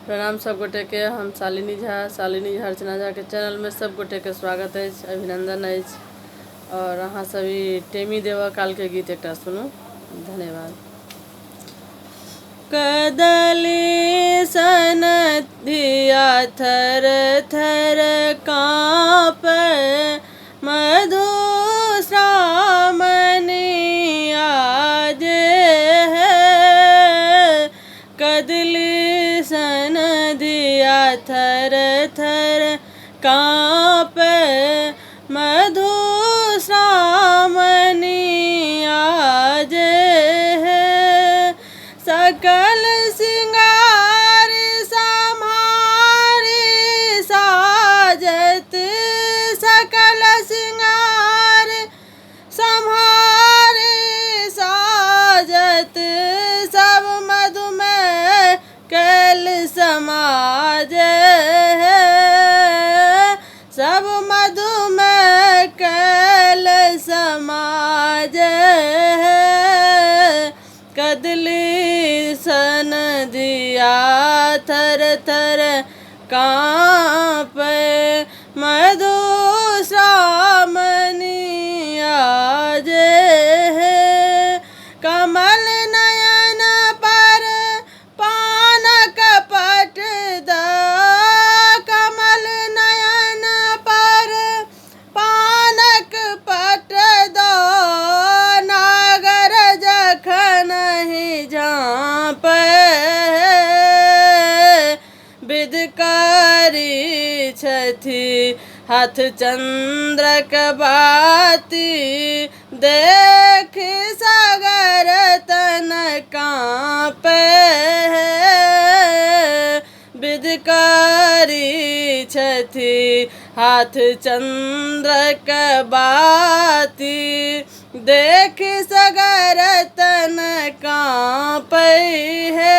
प्रणाम सब गोटे के। हम शालिनी झा अर्चना झा के चैनल में सब गोटे के स्वागत है, अभिनंदन है। और अहाँ सभी टेमी देवा काल के गीत एक सुनू। धन्यवाद। कदली सन धिया थर थर काँप मधु श्रामणी आज है। कदली सन धिया थर थर काँप मधु श्रामणी आज है। सकल सिंगार समारी साजत, सकल सिंगार सम्हारे साजत, सब मधुमेह कैल समाज है। सब मधुमेह कैल समाज है। कदली सन धिया थर थर काँप मधु श्रामणी आज है। कमल नयन पर पानक पट द, कमल नयन पर पानक पट दो। नागर जखन ही झाँप विदकारी छथि हाथ चंद्रक बाती। देख सागर तन काँप विदकारी छथि हाथ चंद्रक बाती। देख सागर तन काँप है।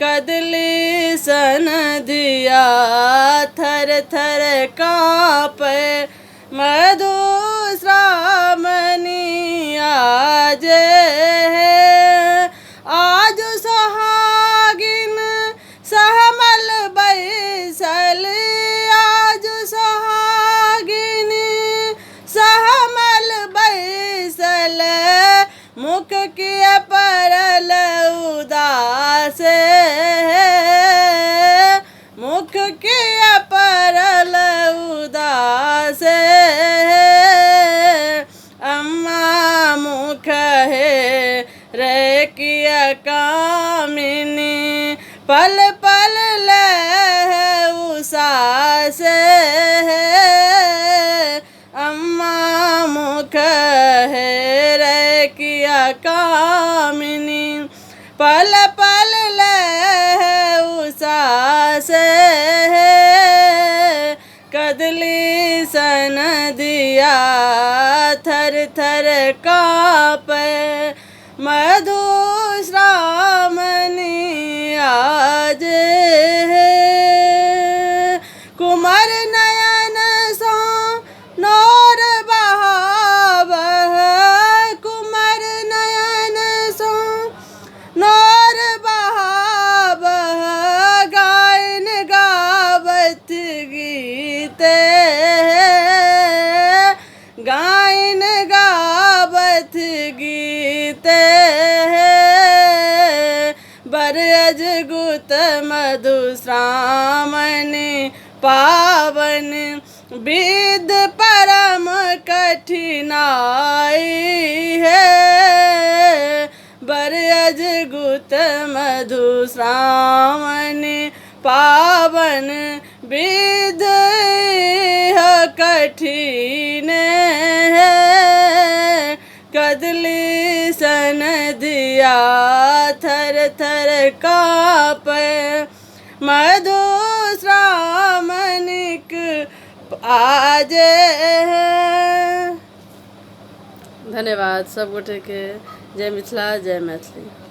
कदली सन धिया थर थर काँप मधु श्रामणी आज है। आज सोहागिन सहमल बैसल, आज सोहागिन सहमल बैसल। मुख किया परल उदास है, मुख किया परल उदास है। अम्मा मुख है रे किया कामिनी, पल पल ले उसास है। अम्मा मुख है रे किया कामिनी, पल पल ले उसास है। कदली सन धिया थर थर काँप मधु श्रामणी आज है। कुमार नयन सो नौर बहावह, कुमार नयन सो नौर बहावह। गायन गावत गीत गायन गावत गीत है। बर अजगुत मधु श्रामणी पावन, विद परम कठिनाई है। बर अजगुत मधु श्रावणी पावन, विद कठिन है। कदली सन धिया थर थर काँप मधु श्रामणिक आज है। धन्यवाद सब गोटे के। जय मिथिला, जय मैथिली।